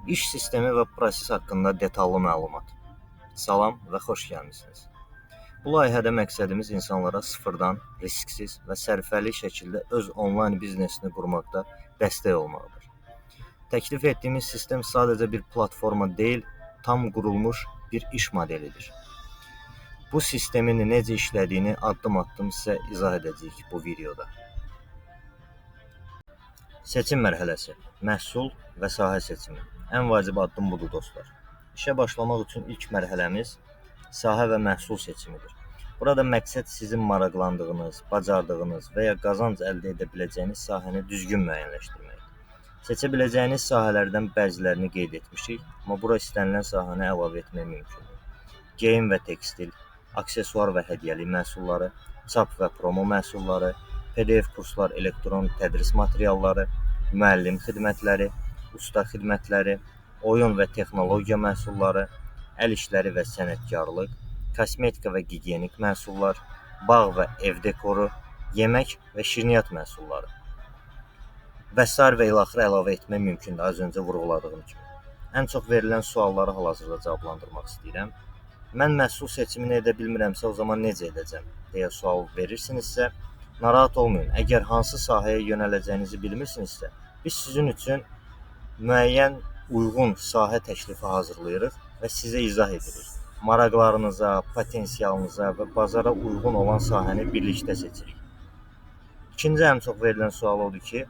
İş sistemi və proses haqqında detallı məlumat. Salam və xoş gəlmisiniz. Bu layihədə məqsədimiz insanlara sıfırdan, risksiz və sərfəli şəkildə öz onlayn biznesini qurmaqda dəstək olmaqdır. Təklif etdiyimiz sistem sadəcə bir platforma deyil, tam qurulmuş bir iş modelidir. Bu sistemin necə işlədiyini addım-addım sizə izah edəcəyik bu videoda. Seçim mərhələsi, məhsul və sahə seçimi. Ən vacib addım budur dostlar. İşə başlamaq üçün ilk mərhələmiz sahə və məhsul seçimidir. Burada məqsəd sizin maraqlandığınız, bacardığınız və ya qazanc əldə edə biləcəyiniz sahəni düzgün müəyyənləşdirməkdir. Seçə biləcəyiniz sahələrdən bəzilərini qeyd etmişik, amma bura istənilən sahəni əlavə etmək mümkündür. Geyim və tekstil, aksesuar və hədiyyəlik məhsulları, çap və promo məhsulları, PDF kurslar, elektron tədris materialları, müəllim xidmətləri, usta xidmətləri, oyun və texnologiya məhsulları, əl işləri və sənətkarlıq, kosmetika və gigiyenik məhsullar, bağ və ev dekoru, yemək və şirniyyat məhsulları və sair və ilaxır əlavə etmək mümkündür, az öncə vurğuladığım kimi. Ən çox verilən sualları hal-hazırda cavablandırmaq istəyirəm. Mən məhsul seçimini edə bilmirəmsə, o zaman necə edəcəm deyə sual verirsinizsə, narahat olmayın. Əgər hansı sahəyə yönələcəyinizi bilmirsinizsə, biz sizin üçün müəyyən uyğun sahə təklifi hazırlayırıq və sizə izah edirik. Maraqlarınıza, potensialınıza və bazara uyğun olan sahəni birlikdə seçirik. İkinci ən çox verilən sual odur ki,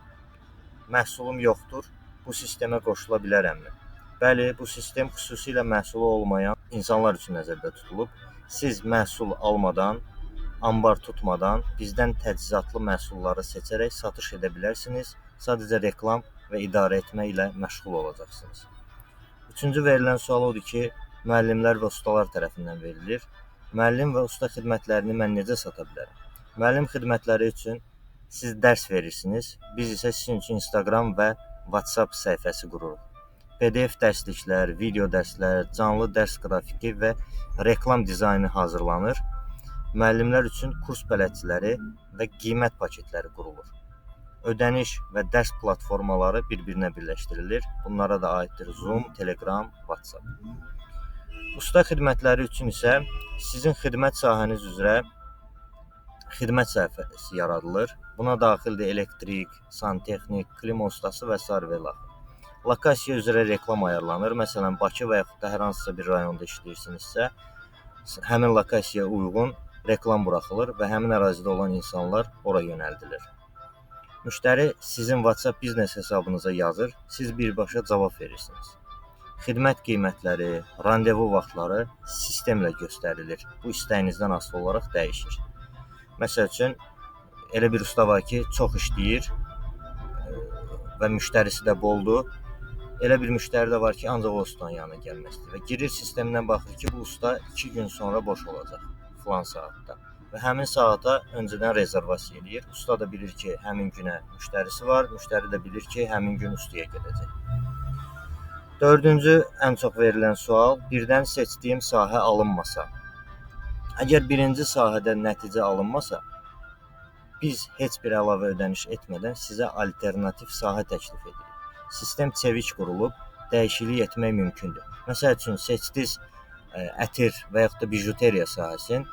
məhsulum yoxdur, bu sistemə qoşula bilərəmmi? Bəli, bu sistem xüsusilə məhsulu olmayan insanlar üçün nəzərdə tutulub. Siz məhsul almadan, ambar tutmadan bizdən təchizatlı məhsulları seçərək satış edə bilərsiniz. Sadəcə reklam və idarə etmə ilə məşğul olacaqsınız. Üçüncü verilən sual odur ki, müəllimlər və ustalar tərəfindən verilir. Müəllim və usta xidmətlərini mən necə sata bilərəm? Müəllim xidmətləri üçün siz dərs verirsiniz, biz isə sizin üçün Instagram və WhatsApp səhifəsi qururuq. PDF dərsliklər, video dərslər, canlı dərs qrafiki və reklam dizaynı hazırlanır. Müəllimlər üçün kurs bələdçiləri və qiymət paketləri qurulur. Ödəniş və dərs platformaları bir-birinə birləşdirilir. Bunlara da aiddir Zoom, Telegram, WhatsApp. Usta xidmətləri üçün isə sizin xidmət sahəniz üzrə xidmət səhifəsi yaradılır. Buna daxildir elektrik, santexnik, klima ustası və s. və ilaxır. Lokasiya üzrə reklam ayarlanır. Məsələn, Bakı və yaxud da hər hansısa bir rayonda işləyirsinizsə, həmin lokasiyaya uyğun reklam buraxılır və həmin ərazidə olan insanlar ora yönəldilir. Müştəri sizin WhatsApp biznes hesabınıza yazır, siz birbaşa cavab verirsiniz. Xidmət qiymətləri, randevu vaxtları sistemlə göstərilir. Bu istəyinizdən asılı olaraq dəyişir. Məsəl üçün, elə bir usta var ki, çox işləyir və müştərisi də boldur. Elə bir müştəri də var ki, ancaq o ustanın yanına gəlməkdir və girir sistemdən baxır ki, bu usta 2 gün sonra boş olacaq filan saatda və həmin saata öncədən rezervasiya edir. Usta da bilir ki, həmin günə müştərisi var, müştəri də bilir ki, həmin gün ustaya gedəcək. Dördüncü ən çox verilən sual, birdən seçdiyim sahə alınmasa. Əgər birinci sahədə nəticə alınmasa, biz heç bir əlavə ödəniş etmədən sizə alternativ sahə təklif edirik. Sistem çevik qurulub, dəyişiklik etmək mümkündür. Məsəl üçün, seçdiniz ətir və yaxud da bijuteriya sahəsini,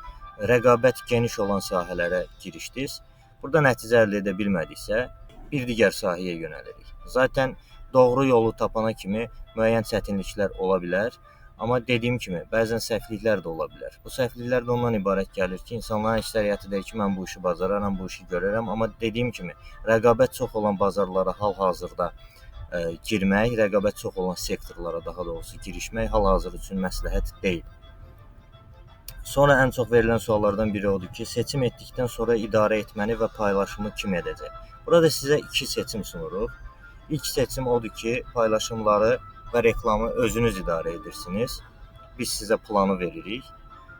rəqabət geniş olan sahələrə girişdiniz. Burada nəticə əldə edə bilmədiksə, bir digər sahəyə yönəlirik. Zaten doğru yolu tapana kimi müəyyən çətinliklər ola bilər. Amma dediyim kimi, bəzən səhvliklər də ola bilər. Bu səhvliklər də ondan ibarət gəlir ki, insanların əksəriyyəti deyir ki, mən bu işi bacararam, bu işi görərəm. Amma dediyim kimi, rəqabət çox olan bazarlara hal-hazırda girmək, rəqabət çox olan sektorlara daha doğrusu girişmək hal-hazır üçün məsləhət deyil. Sonra ən çox verilən suallardan biri odur ki, seçim etdikdən sonra idarə etməni və paylaşımı kim edəcək? Burada sizə 2 seçim sunuruq. İlk seçim odur ki, paylaşımları və reklamı özünüz idarə edirsiniz. Biz sizə planı veririk.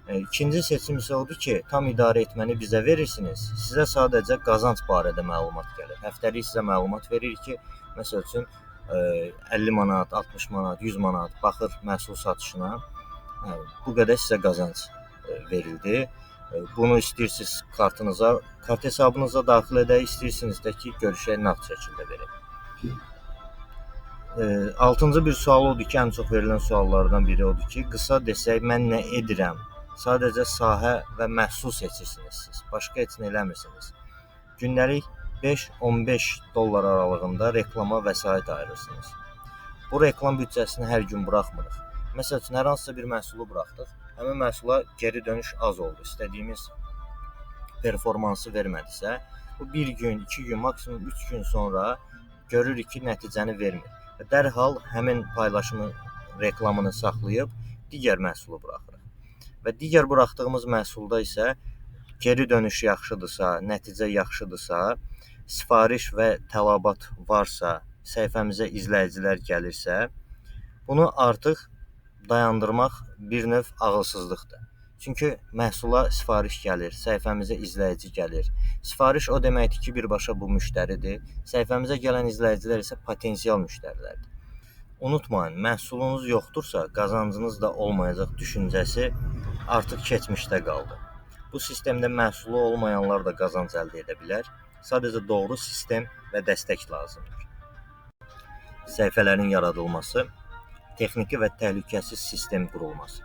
İkinci seçim isə odur ki, tam idarə etməni bizə verirsiniz. Sizə sadəcə qazanc barədə məlumat gəlir. Həftəlik sizə məlumat veririk ki, məsəl üçün 50 manat, 60 manat, 100 manat baxır məhsul satışına. Bu qədər sizə qazanc verildi. Bunu istəyirsiniz kart hesabınıza daxil edək, istəyirsiniz də ki, görüşə nağd şəkildə verək. Altıncı bir sual odur ki, ən çox verilən suallardan biri odur ki, qısa desək mən nə edirəm? Sadəcə sahə və məhsul seçirsiniz siz. Başqa heç nə eləmirsiniz. Gündəlik 5-15 dollar aralığında reklama vəsait ayırırsınız. Bu reklam büdcəsini hər gün buraxmırıq. Məsəl üçün hər hansısa bir məhsulu buraxdıq. Həmin məhsula geri dönüş az oldu. İstədiyimiz performansı vermədisə, bu 1 gün, 2 gün, maksimum 3 gün sonra görürük ki, nəticəni vermir. Və dərhal həmin paylaşımı, reklamını saxlayıb digər məhsulu buraxırıq. Və digər buraxdığımız məhsulda isə geri dönüş yaxşıdırsa, nəticə yaxşıdırsa, sifariş və tələbat varsa, səhifəmizə izləyicilər gəlirsə, bunu artıq dayandırmaq bir növ ağılsızlıqdır. Çünki məhsula sifariş gəlir, səhifəmizə izləyici gəlir. Sifariş o deməkdir ki, birbaşa bu müştəridir. Səhifəmizə gələn izləyicilər isə potensial müştərilərdir. Unutmayın, məhsulunuz yoxdursa, qazancınız da olmayacaq düşüncəsi artıq keçmişdə qaldı. Bu sistemdə məhsulu olmayanlar da qazanc əldə edə bilər. Sadəcə doğru sistem və dəstək lazımdır. Səhifələrin yaradılması, texniki və təhlükəsiz sistem qurulması.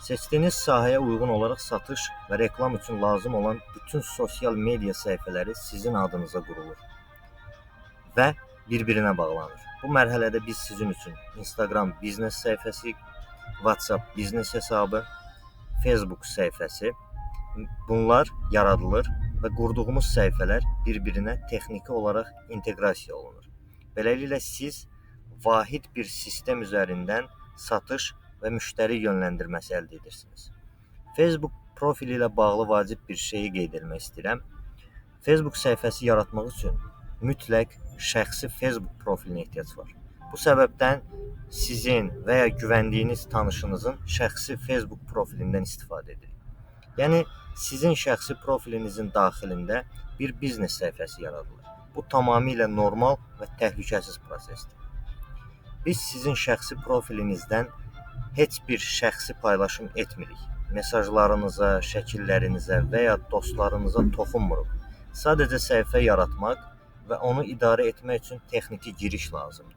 Seçdiyiniz sahəyə uyğun olaraq satış və reklam üçün lazım olan bütün sosial media səhifələri sizin adınıza qurulur və bir-birinə bağlanır. Bu mərhələdə biz sizin üçün Instagram biznes səhifəsi, WhatsApp biznes hesabı, Facebook səhifəsi, bunlar yaradılır və qurduğumuz səhifələr bir-birinə texniki olaraq inteqrasiya olunur. Beləliklə siz vahid bir sistem üzərindən satış və müştəri yönləndirməsi əldə edirsiniz. Facebook profili ilə bağlı vacib bir şeyi qeyd etmək istəyirəm. Facebook səhifəsi yaratmaq üçün mütləq şəxsi Facebook profilinə ehtiyac var. Bu səbəbdən sizin və ya güvəndiyiniz tanışınızın şəxsi Facebook profilindən istifadə edilir. Yəni sizin şəxsi profilinizin daxilində bir biznes səhifəsi yaradılır. Bu tamamilə normal və təhlükəsiz prosesdir. Biz sizin şəxsi profilinizdən heç bir şəxsi paylaşım etmirik. Mesajlarınıza, şəkillərinizə və ya dostlarınıza toxunmuruq. Sadəcə səhifə yaratmaq və onu idarə etmək üçün texniki giriş lazımdır.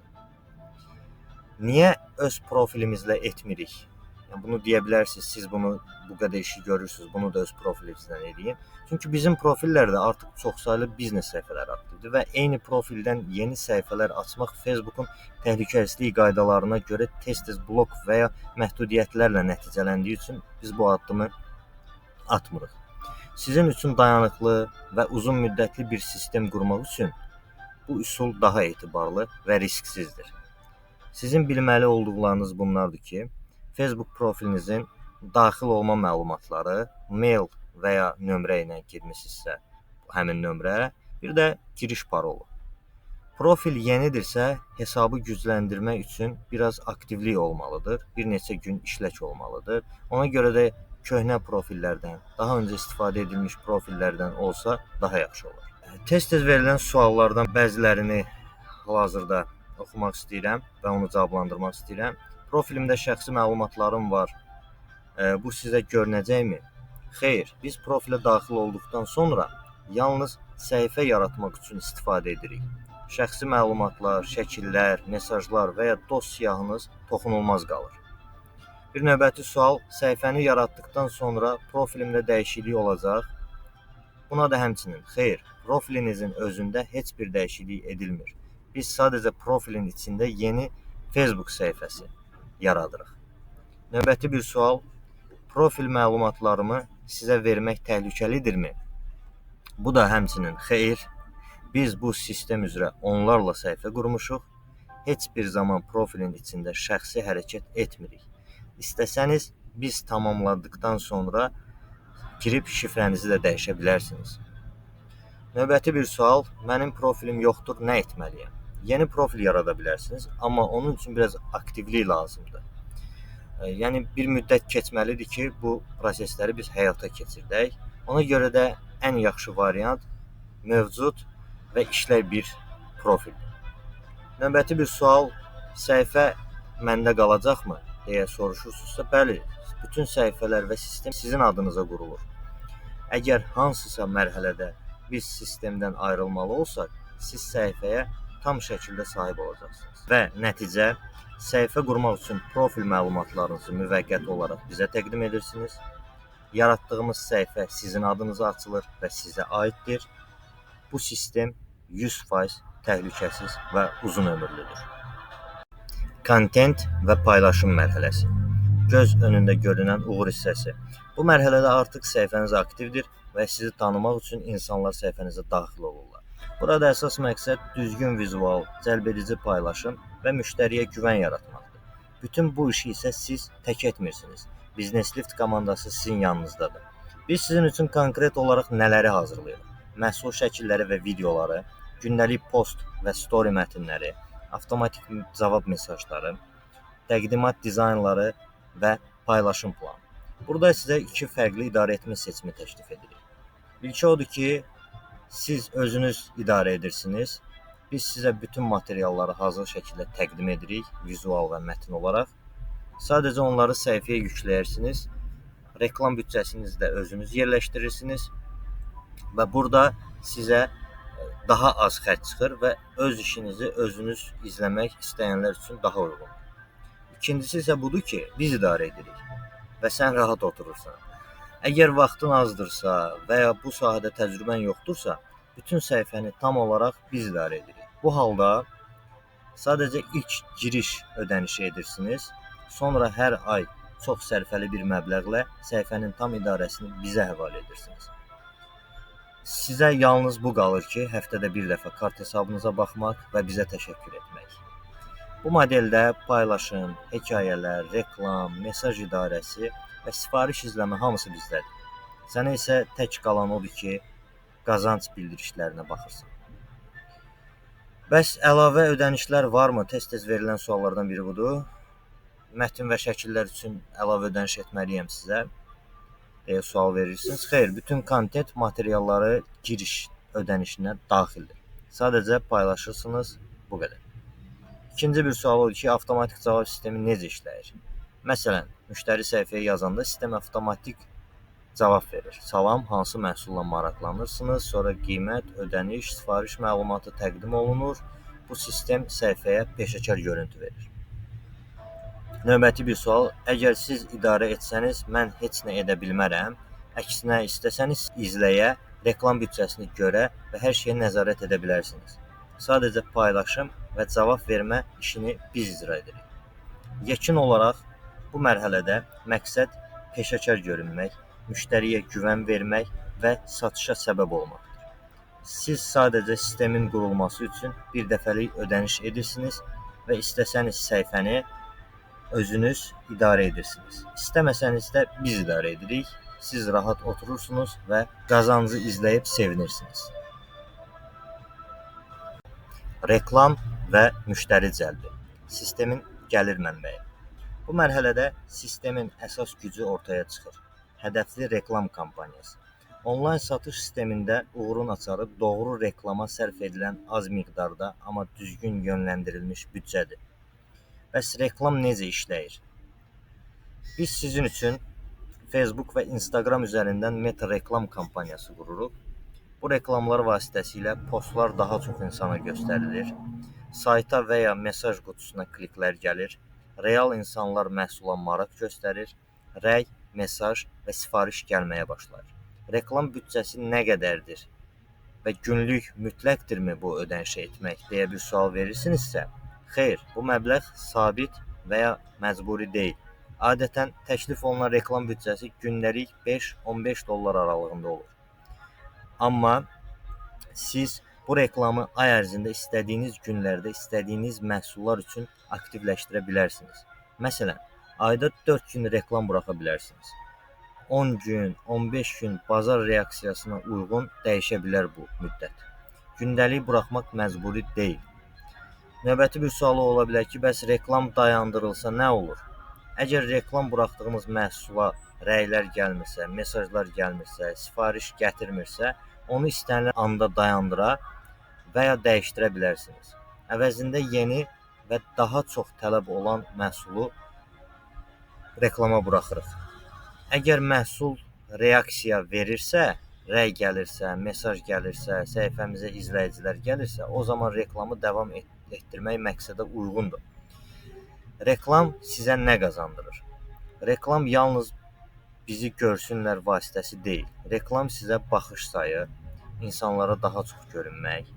Niyə öz profilimizlə etmirik? Yəni bunu deyə bilərsiniz, siz bunu bu qədər işi görürsünüz, bunu da öz profilinizdən edin. Çünki bizim profillərdə artıq çoxsaylı biznes səhifələri aktivdir və eyni profildən yeni səhifələr açmaq Facebookun təhlükəsizlik qaydalarına görə tez-tez blok və ya məhdudiyyətlərlə nəticələndiyi üçün biz bu addımı atmırıq. Sizin üçün dayanıqlı və uzun müddətli bir sistem qurmaq üçün bu üsul daha etibarlı və risksizdir. Sizin bilməli olduqlarınız bunlardır ki, Facebook profilinizin daxil olma məlumatları, mail və ya nömrə ilə girmisinizsə, həmin nömrə, bir də giriş parolu. Profil yenidirsə, hesabı gücləndirmək üçün biraz aktivlik olmalıdır, bir neçə gün işlək olmalıdır. Ona görə də köhnə profillərdən, daha öncə istifadə edilmiş profillərdən olsa daha yaxşı olar. Tez-tez verilən suallardan bəzilərini hal-hazırda oxumaq istəyirəm və onu cavablandırmaq istəyirəm. Profilimdə şəxsi məlumatlarım var. Bu sizə görünəcəkmi? Xeyr, biz profilə daxil olduqdan sonra yalnız səhifə yaratmaq üçün istifadə edirik. Şəxsi məlumatlar, şəkillər, mesajlar və ya dost siyahınız toxunulmaz qalır. Bir növbəti sual, səhifəni yaratdıqdan sonra profilimdə dəyişiklik olacaq. Buna da həmçinin, xeyr, profilinizin özündə heç bir dəyişiklik edilmir. Biz sadəcə profilin içində yeni Facebook səhifəsi yaradırıq. Növbəti bir sual, profil məlumatlarımı sizə vermək təhlükəlidirmi? Bu da həmçinin, xeyr, biz bu sistem üzrə onlarla səhifə qurmuşuq, heç bir zaman profilin içində şəxsi hərəkət etmirik. İstəsəniz, biz tamamladıqdan sonra girib şifrənizi də dəyişə bilərsiniz. Növbəti bir sual, mənim profilim yoxdur, nə etməliyəm? Yeni profil yarada bilərsiniz, amma onun üçün biraz aktivlik lazımdır. Yəni bir müddət keçməlidir ki, bu prosesləri biz həyata keçirdək. Ona görə də ən yaxşı variant mövcud və işlək bir profildir. Növbəti bir sual, səhifə məndə qalacaqmı deyə soruşursunuzsa, bəli, bütün səhifələr və sistem sizin adınıza qurulur. Əgər hansısa mərhələdə biz sistemdən ayrılmalı olsaq, siz səhifəyə tam şəkildə sahib olacaqsınız. Və nəticə səhifə qurmaq üçün profil məlumatlarınızı müvəqqəti olaraq bizə təqdim edirsiniz. Yaratdığımız səhifə sizin adınıza açılır və sizə aiddir. Bu sistem 100% təhlükəsiz və uzun ömürlüdür. Kontent və paylaşım mərhələsi. Göz önündə görünən uğur hissəsi. Bu mərhələdə artıq səhifəniz aktivdir və sizi tanımaq üçün insanlar səhifənizə daxil olurlar. Burada əsas məqsəd düzgün vizual, cəlbedici paylaşım və müştəriyə güvən yaratmaqdır. Bütün bu işi isə siz tək etmirsiniz. Business Lift komandası sizin yanınızdadır. Biz sizin üçün konkret olaraq nələri hazırlayırıq? Məhsul şəkilləri və videoları, gündəlik post və story mətnləri, avtomatik cavab mesajları, təqdimat dizaynları və paylaşım planı. Burada sizə iki fərqli idarə etmə seçimi təklif edirik. İlki odur ki, siz özünüz idarə edirsiniz. Biz sizə bütün materialları hazır şəkildə təqdim edirik, vizual və mətn olaraq. Sadəcə onları səhifəyə yükləyirsiniz. Reklam büdcəsinizi də özünüz yerləşdirirsiniz və burada sizə daha az xərc çıxır və öz işinizi özünüz izləmək istəyənlər üçün daha uyğun. İkincisi isə budur ki, biz idarə edirik və sən rahat oturursan. Əgər vaxtın azdırsa və ya bu sahədə təcrübən yoxdursa, bütün səhifəni tam olaraq biz idarə edirik. Bu halda sadəcə ilk giriş ödənişi edirsiniz, sonra hər ay çox sərfəli bir məbləğlə səhifənin tam idarəsini bizə həvalə edirsiniz. Sizə yalnız bu qalır ki, həftədə bir dəfə kart hesabınıza baxmaq və bizə təşəkkür etmək. Bu modeldə paylaşım, hekayələr, reklam, mesaj idarəsi və sifariş izləmə hamısı bizdədir. Sənə isə tək qalan odur ki, qazanc bildirişlərinə baxırsan. Bəs əlavə ödənişlər varmı? Tez-tez verilən suallardan biri budur. Mətn və şəkillər üçün əlavə ödəniş etməliyəm sizə deyə sual verirsiniz. Xeyr, bütün kontent materialları giriş ödənişinə daxildir. Sadəcə paylaşırsınız, bu qədər. İkinci bir sual odur ki, avtomatik cavab sistemi necə işləyir? Məsələn, müştəri səhifəyə yazanda sistem avtomatik cavab verir. Salam, hansı məhsulla maraqlanırsınız? Sonra qiymət, ödəniş, sifariş məlumatı təqdim olunur. Bu sistem səhifəyə peşəkar görüntü verir. Növbəti bir sual, əgər siz idarə etsəniz, mən heç nə edə bilmərəm. Əksinə, istəsəniz izləyə, reklam büdcəsini görə və hər şeyə nəzarət edə bilərsiniz. Sadəcə paylaşım və cavab vermə işini biz icra edirik. Yekun olaraq bu mərhələdə məqsəd peşəkar görünmək, müştəriyə güvən vermək və satışa səbəb olmaqdır. Siz sadəcə sistemin qurulması üçün bir dəfəlik ödəniş edirsiniz və istəsəniz səhifəni özünüz idarə edirsiniz. İstəməsəniz də biz idarə edirik. Siz rahat oturursunuz və qazancı izləyib sevinirsiniz. Reklam və müştəri cəlbi. Sistemin gəlir mənbəyi. Bu mərhələdə sistemin əsas gücü ortaya çıxır. Hədəfli reklam kampaniyası. Onlayn satış sistemində uğurun açarı doğru reklama sərf edilən az miqdarda, amma düzgün yönləndirilmiş büdcədir. Bəs reklam necə işləyir? Biz sizin üçün Facebook və Instagram üzərindən meta reklam kampaniyası qururuq. Bu reklamlar vasitəsilə postlar daha çox insana göstərilir. Sayta və ya mesaj qutusuna kliklər gəlir. Real insanlar məhsula maraq göstərir. Rəy, mesaj və sifariş gəlməyə başlar. Reklam büdcəsi nə qədərdir və günlük mütləqdirmi bu ödənişə etmək deyə bir sual verirsinizsə, xeyr, bu məbləğ sabit və ya məcburi deyil. Adətən təklif olunan reklam büdcəsi gündəlik 5-15 dollar aralığında olur. Amma siz bu reklamı ay ərzində istədiyiniz günlərdə istədiyiniz məhsullar üçün aktivləşdirə bilərsiniz. Məsələn, ayda 4 gün reklam buraxa bilərsiniz. 10 gün, 15 gün bazar reaksiyasına uyğun dəyişə bilər bu müddət. Gündəlik buraxmaq məcburi deyil. Növbəti bir sual ola bilər ki, bəs reklam dayandırılsa nə olur? Əgər reklam buraxdığımız məhsula rəylər gəlmirsə, mesajlar gəlmirsə, sifariş gətirmirsə, onu istənilən anda dayandıra və ya dəyişdirə bilərsiniz. Əvəzində yeni və daha çox tələb olan məhsulu reklama buraxırıq. Əgər məhsul reaksiya verirsə, rəy gəlirsə, mesaj gəlirsə, səhifəmizə izləyicilər gəlirsə, o zaman reklamı davam etdirmək məqsədə uyğundur. Reklam sizə nə qazandırır? Reklam yalnız bizi görsünlər vasitəsi deyil. Reklam sizə baxış sayı, insanlara daha çox görünmək,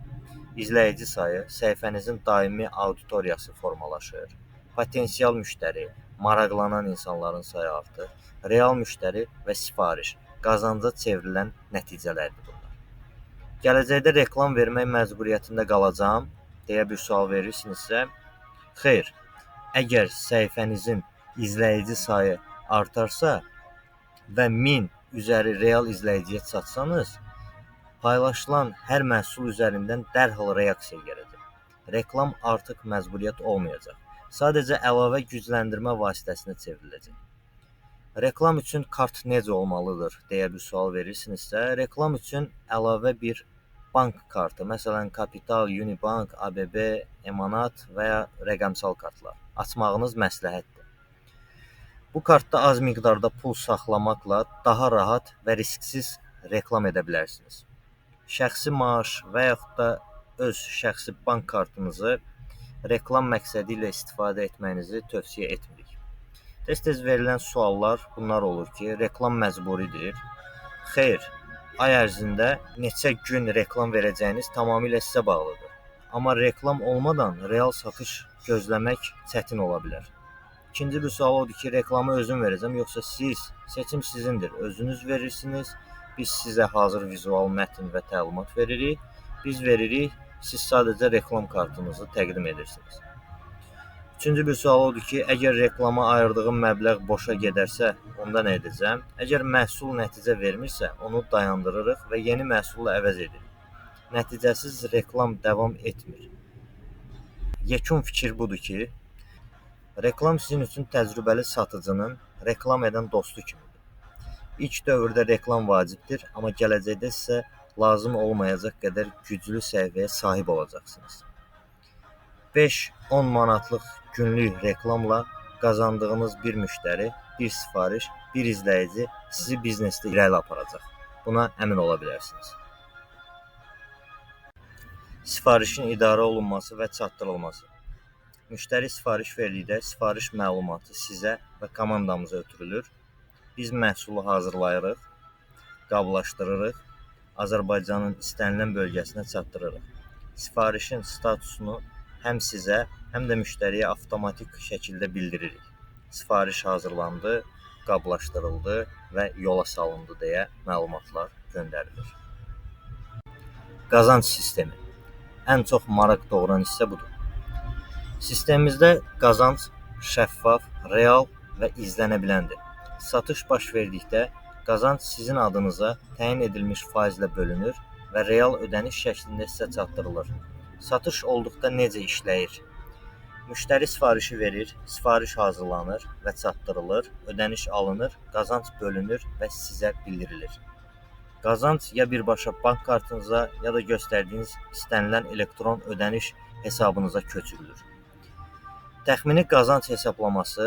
izləyici sayı, səhifənizin daimi auditoriyası formalaşır. Potensial müştəri, maraqlanan insanların sayı artır. Real müştəri və sifariş, qazanca çevrilən nəticələrdir bunlar. Gələcəkdə reklam vermək məcburiyyətində qalacağam deyə bir sual verirsinizsə, xeyr. Əgər səhifənizin izləyici sayı artarsa və 1000 üzəri real izləyiciyə çatsanız, paylaşılan hər məhsul üzərindən dərhal reaksiya gələcək. Reklam artıq məcburiyyət olmayacaq. Sadəcə əlavə gücləndirmə vasitəsinə çevriləcək. Reklam üçün kart necə olmalıdır deyə bir sual verirsinizsə, reklam üçün əlavə bir bank kartı, məsələn Kapital, Unibank, ABB, Emanat və ya rəqəmsal kartlar açmağınız məsləhətdir. Bu kartda az miqdarda pul saxlamaqla daha rahat və risksiz reklam edə bilərsiniz. Şəxsi maaş və yaxud da öz şəxsi bank kartınızı reklam məqsədi ilə istifadə etməyinizi tövsiyə etmirik. Tez-tez verilən suallar bunlar olur ki, reklam məcburidir. Xeyr, ay ərzində neçə gün reklam verəcəyiniz tamamilə sizə bağlıdır. Amma reklam olmadan real satış gözləmək çətin ola bilər. İkinci bir sual odur ki, reklamı özüm verəcəm, yoxsa siz? Seçim sizindir. Özünüz verirsiniz. Biz sizə hazır vizual mətn və təlimat veririk. Biz veririk, siz sadəcə reklam kartınızı təqdim edirsiniz. Üçüncü bir sual odur ki, əgər reklama ayırdığım məbləğ boşa gedərsə, onda nə edəcəm? Əgər məhsul nəticə vermirsə, onu dayandırırıq və yeni məhsulla əvəz edirik. Nəticəsiz reklam davam etmir. Yekun fikir budur ki, reklam sizin üçün təcrübəli satıcının reklam edən dostu kimidir. İlk dövrdə reklam vacibdir, amma gələcəkdə sizə lazım olmayacaq qədər güclü səviyyəyə sahib olacaqsınız. 5-10 manatlıq günlük reklamla qazandığınız bir müştəri, bir sifariş, bir izləyici sizi biznesdə irəli aparacaq. Buna əmin ola bilərsiniz. Sifarişin idarə olunması və çatdırılması. Müştəri sifariş verdikdə sifariş məlumatı sizə və komandamıza ötürülür. Biz məhsulu hazırlayırıq, qablaşdırırıq, Azərbaycanın istənilən bölgəsinə çatdırırıq. Sifarişin statusunu həm sizə, həm də müştəriyə avtomatik şəkildə bildiririk. Sifariş hazırlandı, qablaşdırıldı və yola salındı deyə məlumatlar göndərilir. Qazanc sistemi. Ən çox maraq doğuran hissə budur. Sistemimizdə qazanc şəffaf, real və izlənə biləndir. Satış baş verdikdə qazanc sizin adınıza təyin edilmiş faizlə bölünür və real ödəniş şəklində sizə çatdırılır. Satış olduqda necə işləyir? Müştəri sifarişi verir, sifariş hazırlanır və çatdırılır, ödəniş alınır, qazanc bölünür və sizə bildirilir. Qazanc ya birbaşa bank kartınıza, ya da göstərdiyiniz istənilən elektron ödəniş hesabınıza köçürülür. Təxmini qazanc hesablaması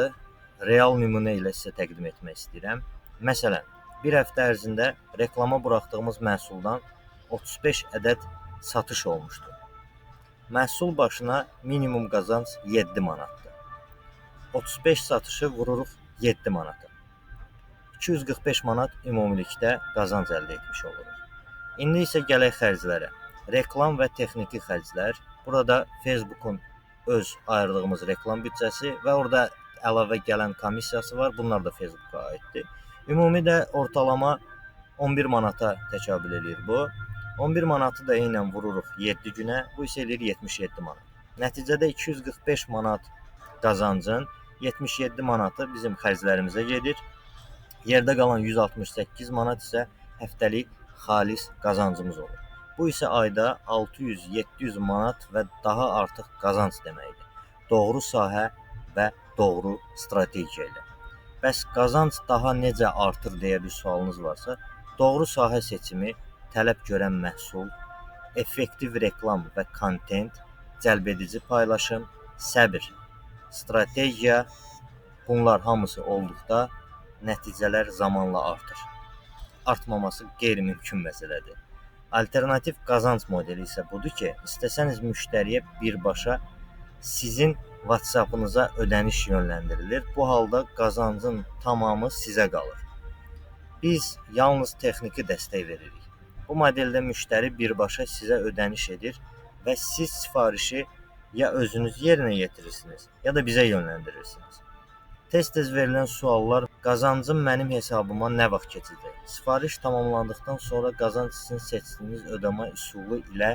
real nümunə ilə sizə təqdim etmək istəyirəm. Məsələn, bir həftə ərzində reklama buraxdığımız məhsuldan 35 ədəd satış olmuşdur. Məhsul başına minimum qazanc 7 manatdır. 35 satışı vururuq 7 manata. 245 manat ümumilikdə qazanc əldə etmiş oluruq. İndi isə gələk xərclərə. Reklam və texniki xərclər. Burada Facebook'un öz ayırdığımız reklam büdcəsi və orada əlavə gələn komissiyası var. Bunlar da Facebook'a aiddir. Ümumi də ortalama 11 manata təkabül edir bu. 11 manatı da eynən vururuq 7 günə, bu isə eləyir 77 manat. Nəticədə 245 manat qazancın 77 manatı bizim xərclərimizə gedir. Yerdə qalan 168 manat isə həftəlik xalis qazancımız olur. Bu isə ayda 600-700 manat və daha artıq qazanc deməkdir. Doğru sahə və doğru strategiya ilə. Bəs qazanc daha necə artır deyə bir sualınız varsa, doğru sahə seçimi, tələb görən məhsul, effektiv reklam və kontent, cəlbedici paylaşım, səbir, strategiya, bunlar hamısı olduqda nəticələr zamanla artır. artmaması qeyri-mümkün məsələdir. Alternativ qazanc modeli isə budur ki, istəsəniz müştəriyə birbaşa sizin WhatsApp-ınıza ödəniş yönləndirilir. Bu halda qazancın tamamı sizə qalır. Biz yalnız texniki dəstək veririk. Bu modeldə müştəri birbaşa sizə ödəniş edir və siz sifarişi ya özünüz yerinə yetirirsiniz, ya da bizə yönləndirirsiniz. Tez-tez verilən suallar: qazancım mənim hesabıma nə vaxt keçəcək? Sifariş tamamlandıqdan sonra qazanc sizin seçdiyiniz ödəmə üsulu ilə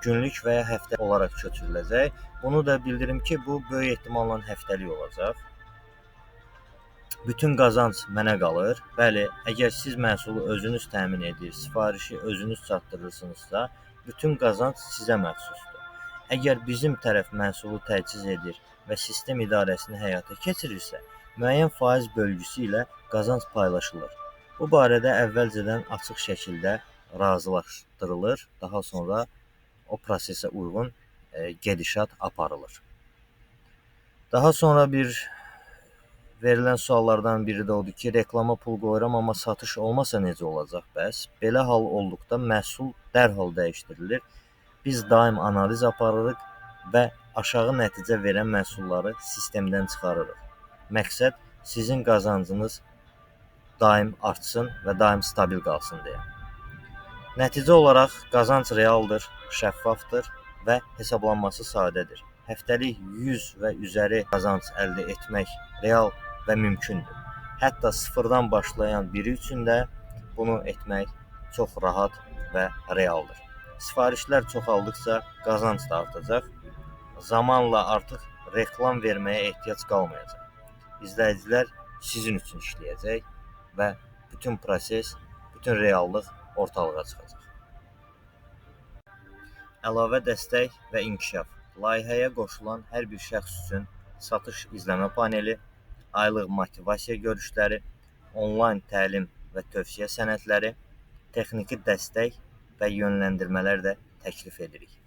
günlük və ya həftəlik olaraq köçürüləcək. Bunu da bildirim ki, bu böyük ehtimalla həftəlik olacaq. Bütün qazanc mənə qalır. Bəli, əgər siz məhsulu özünüz təmin edir, sifarişi özünüz çatdırırsınızsa, bütün qazanc sizə məxsusdur. Əgər bizim tərəf məhsulu təchiz edir və sistem idarəsini həyata keçirirsə, müəyyən faiz bölgüsü ilə qazanc paylaşılır. Bu barədə əvvəlcədən açıq şəkildə razılaşdırılır, daha sonra o prosesə uyğun gedişat aparılır. Daha sonra verilən suallardan biri də odur ki, reklama pul qoyuram, amma satış olmasa necə olacaq bəs? Belə hal olduqda məhsul dərhal dəyişdirilir. Biz daim analiz aparırıq və aşağı nəticə verən məhsulları sistemdən çıxarırıq. Məqsəd sizin qazancınız daim artsın və daim stabil qalsın deyə. Nəticə olaraq qazanc realdır, şəffafdır və hesablanması sadədir. Həftəlik 100 və üzəri qazanc əldə etmək real və mümkündür. Hətta sıfırdan başlayan biri üçün də bunu etmək çox rahat və realdır. Sifarişlər çoxaldıqca qazanc da artacaq. Zamanla artıq reklam verməyə ehtiyac qalmayacaq. İzləyicilər sizin üçün işləyəcək və bütün proses, bütün reallıq ortalığa çıxacaq. Əlavə dəstək və inkişaf. Layihəyə qoşulan hər bir şəxs üçün satış izləmə paneli, aylıq motivasiya görüşləri, onlayn təlim və tövsiyə sənədləri, texniki dəstək və yönləndirmələr də təklif edirik.